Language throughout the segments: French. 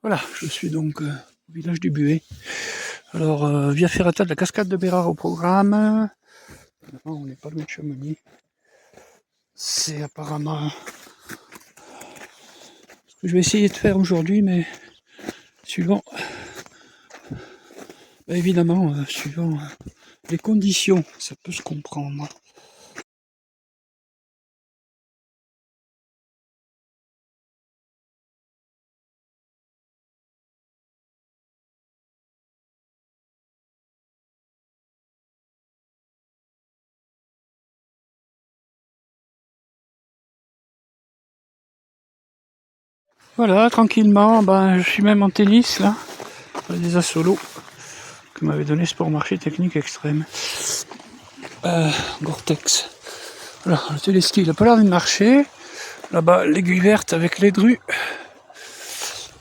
Voilà, je suis donc au village du Buet. Alors, via ferrata de la cascade de Bérard au programme. On n'est pas loin de Chamonix. C'est apparemment ce que je vais essayer de faire aujourd'hui, mais suivant, évidemment, suivant les conditions, ça peut se comprendre. Voilà, tranquillement, je suis même en tennis là, des assolos que m'avait donné Sport Marché Technique Extrême. Gore-Tex. Voilà, le téléski il a pas l'air de marcher. Là-bas, l'aiguille verte avec les drues.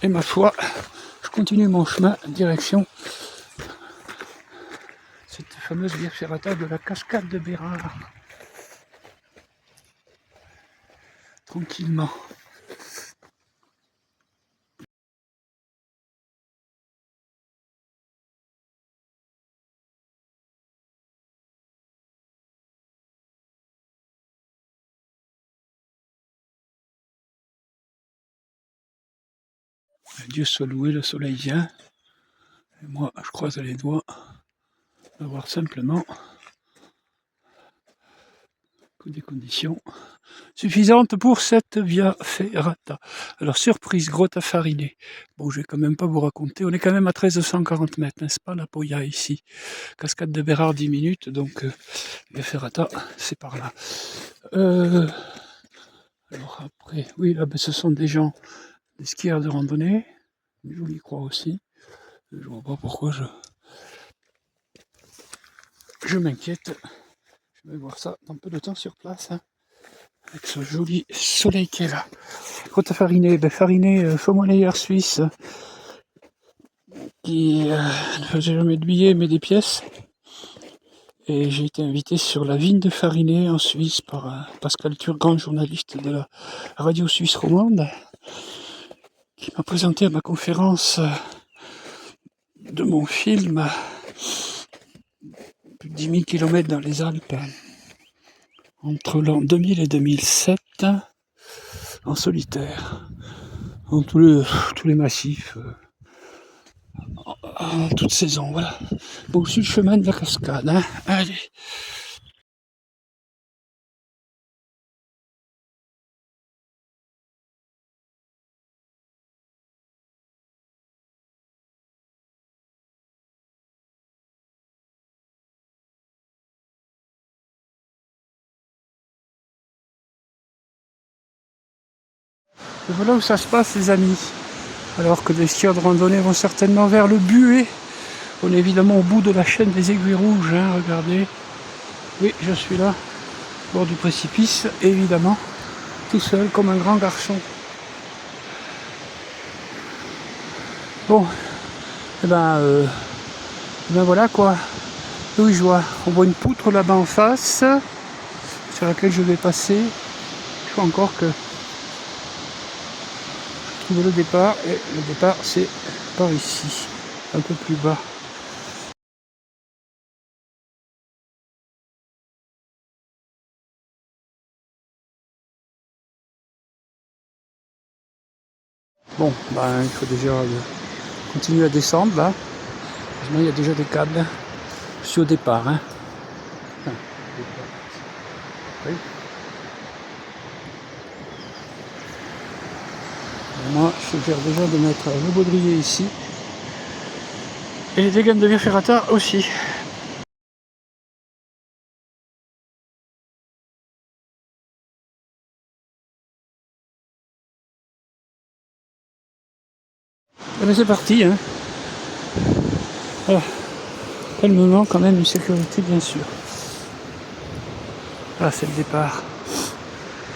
Et ma foi, je continue mon chemin direction cette fameuse via ferrata de la cascade de Bérard. Tranquillement. Dieu soit loué, le soleil vient. Et moi, je croise les doigts d'avoir simplement que des conditions suffisantes pour cette via ferrata. Alors, surprise, grotte à fariner. Bon, je vais quand même pas vous raconter. On est quand même à 1340 mètres, n'est-ce pas, la Poya ici. Cascade de Bérard, 10 minutes. Donc, via ferrata, c'est par là. Alors après, oui, là, ce sont des gens, des skieurs de randonnée. Je y crois aussi. Je vois pas pourquoi je m'inquiète. Je vais voir ça dans peu de temps sur place, hein, avec ce joli soleil qui est là. Grotte à fariner, fariner faux-monnayeur suisse qui ne faisait jamais de billets mais des pièces. Et j'ai été invité sur la vigne de Farinet en Suisse par Pascal Turgan, journaliste de la radio suisse romande, qui m'a présenté à ma conférence de mon film plus de 10 000 km dans les Alpes entre l'an 2000 et 2007 en solitaire, dans tous les massifs, en toute saison, voilà. Bon, sur le chemin de la cascade, hein. Allez. Et voilà où ça se passe, les amis. Alors que les skieurs de randonnée vont certainement vers le Buet. On est évidemment au bout de la chaîne des Aiguilles Rouges, hein, regardez. Oui, je suis là, au bord du précipice, évidemment, tout seul comme un grand garçon. Bon, et ben voilà quoi. Oui, je vois, on voit une poutre là-bas en face, sur laquelle je vais passer. Je vois encore que je trouve le départ, et le départ c'est par ici, un peu plus bas. Bon, il faut déjà continuer à descendre là. Heureusement, il y a déjà des câbles. Je suis au départ, hein. Oui. Moi, je suggère déjà de mettre le baudrier ici. Et les dégaines de via ferrata aussi. Et bien c'est parti, hein. Voilà. Calmement, quand même, une sécurité, bien sûr. Là, c'est le départ.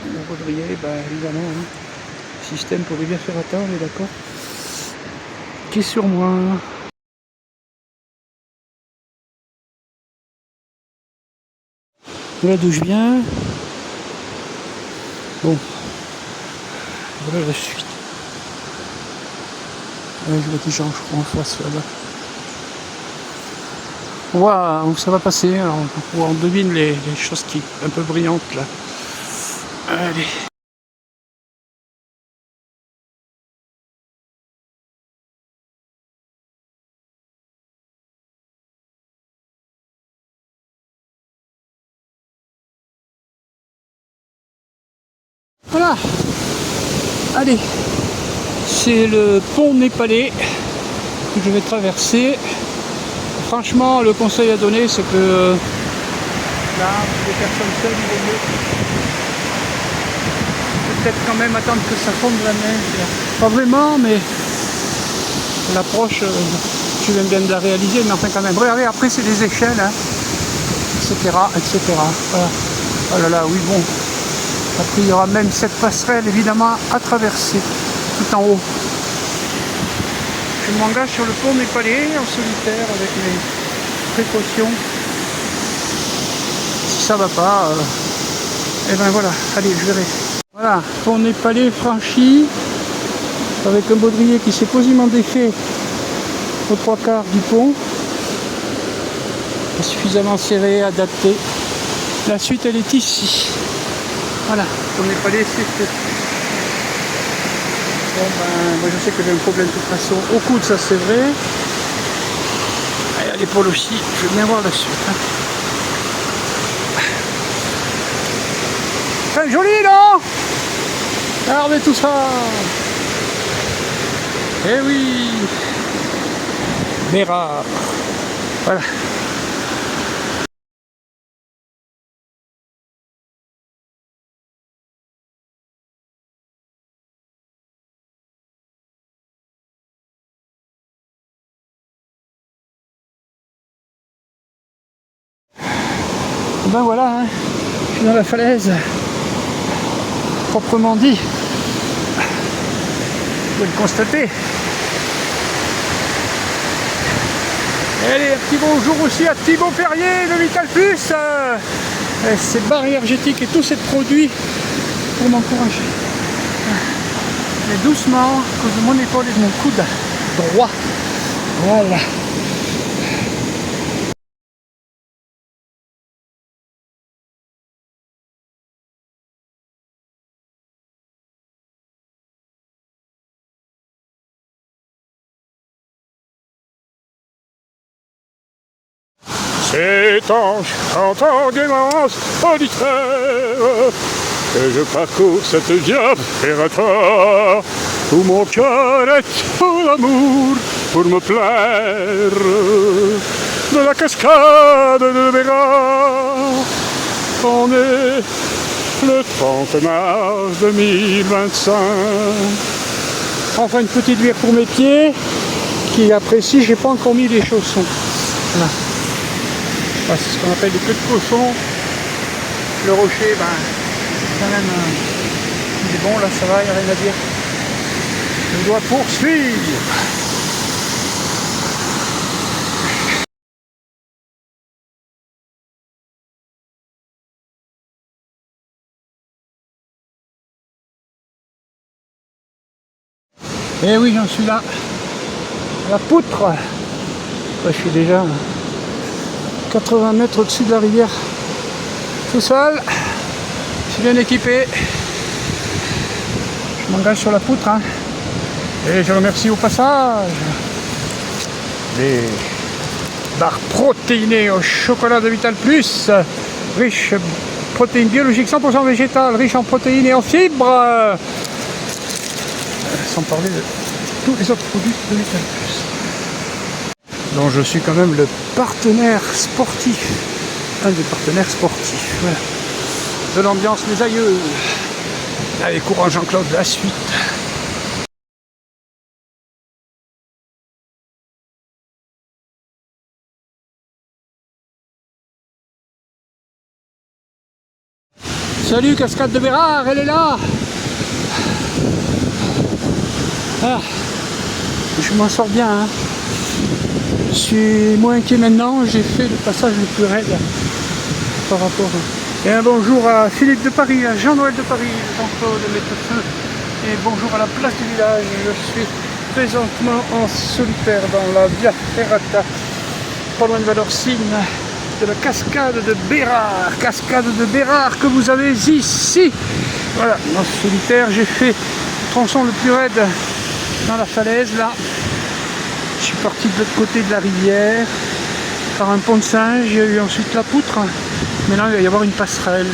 Le baudrier, évidemment, hein. Système pour les via ferrata, on est d'accord. Qui est sur moi. Voilà d'où je viens. Bon, voilà la suite. Je vois des gens, je crois, en face là-bas. On voit où ça va passer, alors on devine les choses qui un peu brillantes là. Allez. Voilà. Allez. C'est le pont népalais que je vais traverser. Franchement, le conseil à donner, c'est que là, les personnes seules, il vaut mieux peut-être quand même attendre que ça fonde la neige. Pas vraiment, mais l'approche, je viens bien de la réaliser, mais enfin quand même. Regardez, après c'est des échelles, hein, etc., etc. Voilà. Oh là là, oui, bon. Après, il y aura même cette passerelle, évidemment, à traverser, tout en haut. Je m'engage sur le pont népalais, en solitaire, avec mes précautions. Si ça va pas, et ben voilà, allez, je verrai. Voilà, pont népalais franchi, avec un baudrier qui s'est posément défait aux 3/4 du pont. Suffisamment serré, adapté. La suite, elle est ici. Voilà, pont népalais, c'est fait. Bon ben, moi je sais que j'ai un problème de toute façon au coude, ça c'est vrai. Allez, à l'épaule aussi, je vais bien voir la suite. Hein. C'est joli, non? Regardez tout ça. Eh oui. Bérard. Voilà. Ben voilà, hein. Je suis dans la falaise. Proprement dit. Vous pouvez le constater. Allez, un petit bonjour aussi à Thibaut Perrier de Vital Plus. Ces barres énergétiques et tous ces produits pour m'encourager. Mais doucement, à cause de mon épaule et de mon coude droit. Voilà. C'est en chantant gaiement solitaire que je parcours cette via ferrata où mon cœur est tout d'amour pour me plaire de la cascade de Bérard. On est le 30 mars 2025. Enfin une petite bière pour mes pieds qui apprécie, j'ai pas encore mis les chaussons. Voilà. C'est ce qu'on appelle des queues de cochon. Le rocher, ben, quand même, il est bon, là ça va, il n'y a rien à dire. Je dois poursuivre. Eh oui, j'en suis là. La poutre. Je suis déjà 80 mètres au-dessus de la rivière. Tout seul. Je suis bien équipé. Je m'engage sur la poutre. Hein. Et je remercie au passage les barres protéinées au chocolat de Vital Plus, riche protéines biologiques 100% végétales, riche en protéines et en fibres. Sans parler de tous les autres produits de Vital Plus. Donc je suis quand même le partenaire sportif, un des partenaires sportifs, voilà. De l'ambiance les aïeux. Allez, courant Jean-Claude, la suite. Salut, cascade de Bérard, elle est là. Ah, je m'en sors bien. Hein. Je suis moins inquiet maintenant, j'ai fait le passage le plus raide par rapport. Et un bonjour à Philippe de Paris, à Jean-Noël de Paris, Jean-Claude Métefeu. Et bonjour à la place du village, je suis présentement en solitaire dans la Via Ferrata, pas loin de Valorcine, de la cascade de Bérard. Cascade de Bérard que vous avez ici. Voilà, en solitaire, j'ai fait le tronçon le plus raide dans la falaise là. Je suis parti de l'autre côté de la rivière par un pont de singe, il y a eu ensuite la poutre. Maintenant il va y avoir une passerelle.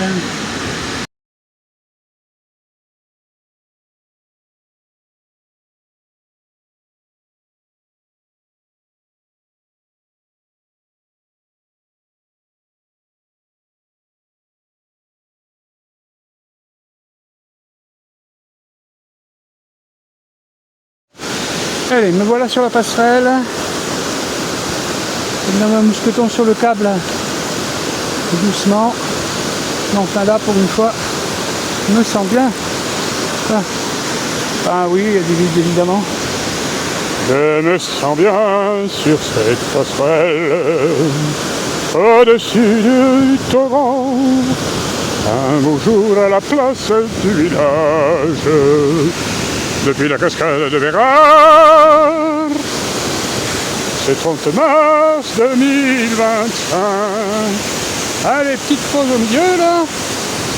Allez, me voilà sur la passerelle. Il y a un mousqueton sur le câble. Doucement. Donc là, pour une fois, je me sens bien. Ah oui, il y a du vide évidemment. Je me sens bien sur cette passerelle, au-dessus du torrent. Un beau jour à la place du village, depuis la cascade de Bérard. C'est 30 mars 2025. Allez, petite pause au milieu là.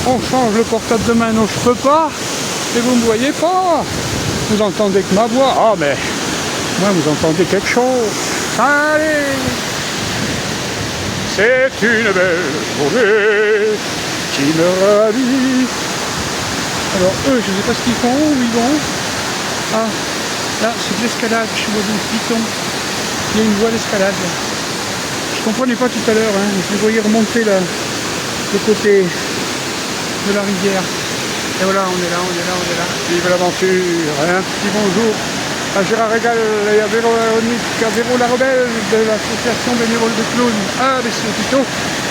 On change le portable de main, non je peux pas. Et vous me voyez pas. Vous entendez que ma voix. Ah mais, moi vous entendez quelque chose. Allez. C'est une belle journée qui me ravit. Alors eux, je sais pas ce qu'ils font, où ils vont. Ah, là c'est de l'escalade, je vois des pitons. Il y a une voie d'escalade. Je comprenais pas tout à l'heure, hein. Je les voyais remonter là, de côté de la rivière. Et voilà, on est là. Vive l'aventure, hein. Un petit bonjour à Gérard Régal et à Véro Véronique, à Véro la Rebelle de l'association bénévole de clowns. Ah, mais c'est plutôt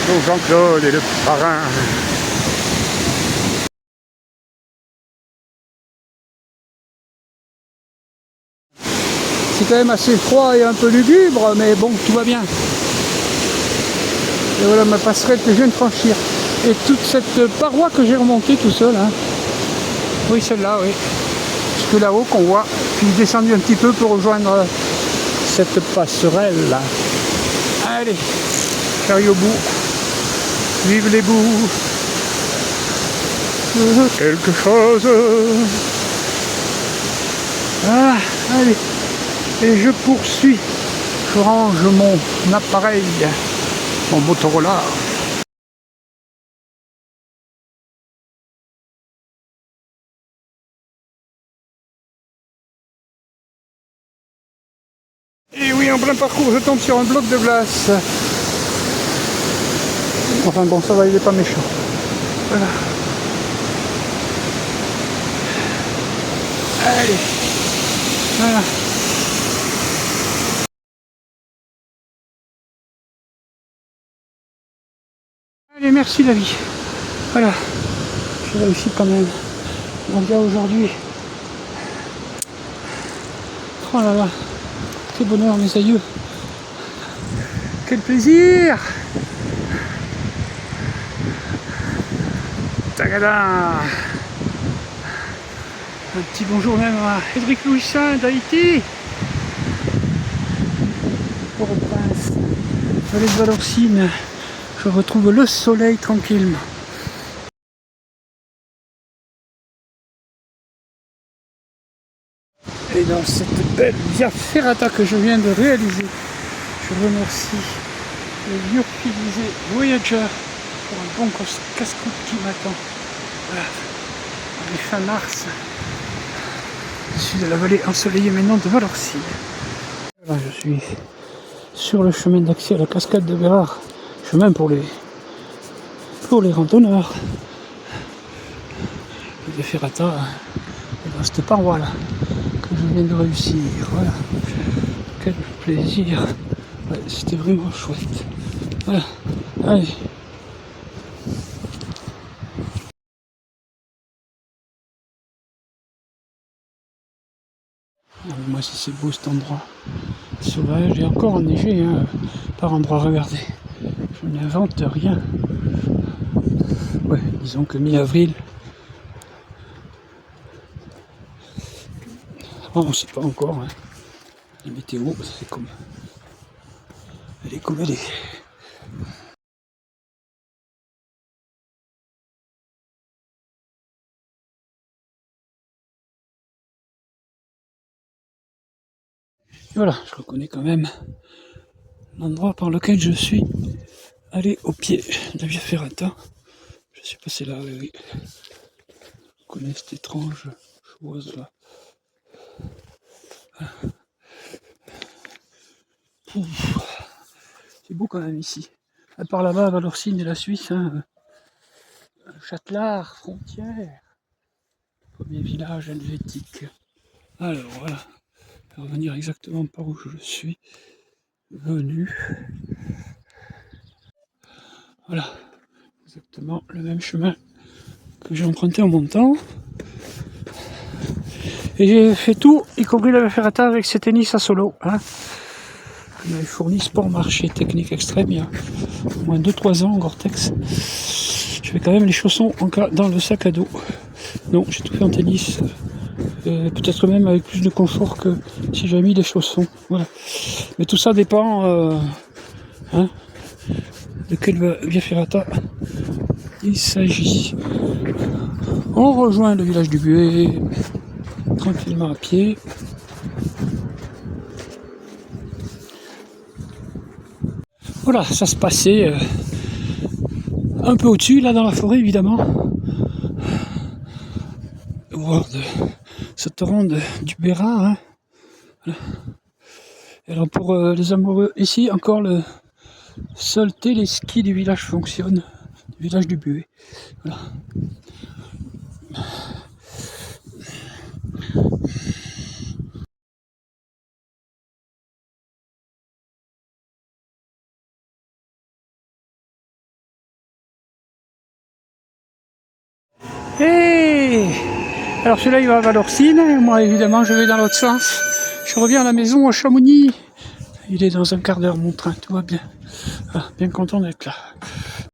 donc Jean-Claude et le parrain. C'est quand même assez froid et un peu lugubre, mais bon, tout va bien. Et voilà ma passerelle que je viens de franchir. Et toute cette paroi que j'ai remontée tout seul. Hein. Oui, celle-là, oui. Jusque là-haut qu'on voit. Puis descendu un petit peu pour rejoindre cette passerelle là. Allez, j'arrive au bout. Vive les bouts. Quelque chose. Ah, allez. Et je poursuis. Je range mon appareil, mon Motorola. Et oui, en plein parcours, je tombe sur un bloc de glace. Enfin bon, ça va, il n'est pas méchant. Voilà. Allez. Voilà. Allez, merci la vie. Voilà. J'ai réussi quand même. Donc là aujourd'hui. Oh là là. Quel bonheur mes aïeux. Quel plaisir. Tagada. Un petit bonjour même à Édric Louis-Saint d'Haïti. Port-au-Prince. Vallée de Valorcine. Je retrouve le soleil tranquillement. Et dans cette belle Via Ferrata que je viens de réaliser, je remercie le lyophilisé Voyager pour un bon casse-croûte qui m'attend. Voilà. On est fin mars. Je suis de la vallée ensoleillée maintenant de Valorcine. Voilà, je suis sur le chemin d'accès à la cascade de Bérard. Chemin pour les randonneurs. Via Ferrata, et dans cette paroi là que je viens de réussir. Voilà. Quel plaisir. Ouais, c'était vraiment chouette. Voilà. Allez. Moi si c'est beau cet endroit sauvage et encore enneigé hein, par endroit, regardez. Je n'invente rien. Ouais, disons que mi-avril. Oh, on ne sait pas encore. Hein. La météo, c'est comme... Elle est comme elle est. Et voilà, je reconnais quand même l'endroit par lequel je suis allé au pied de la Via Ferrata. Je suis passé là, oui. Je connais cette étrange chose là. C'est beau quand même ici. À part là-bas, Valorcine et la Suisse, hein. Châtelard, frontière. Premier village helvétique. Alors voilà, je vais revenir exactement par où je suis venu. Voilà, exactement le même chemin que j'ai emprunté en montant. Et j'ai fait tout, y compris la ferrata avec ces tennis à solo. Hein. On m'avait fourni Sport Marché Technique Extrême il y a au moins 2-3 ans, Gore-Tex. Je fais quand même les chaussons dans le sac à dos. Non, j'ai tout fait en tennis. Peut-être même avec plus de confort que si j'avais mis des chaussons. Voilà. Mais tout ça dépend hein, de quelle Via Ferrata il s'agit. On rejoint le village du Buet tranquillement à pied. Voilà, ça se passait un peu au-dessus, là dans la forêt évidemment. Voir ce torrent du Béra. Hein. Voilà. Alors pour les amoureux, ici encore le seul téléski du village fonctionne, du village du Buet. Voilà. Hey, alors celui-là il va à Valorcine, moi évidemment je vais dans l'autre sens. Je reviens à la maison à Chamonix. Il est dans un quart d'heure mon train, tout va bien. Ah, bien content d'être là.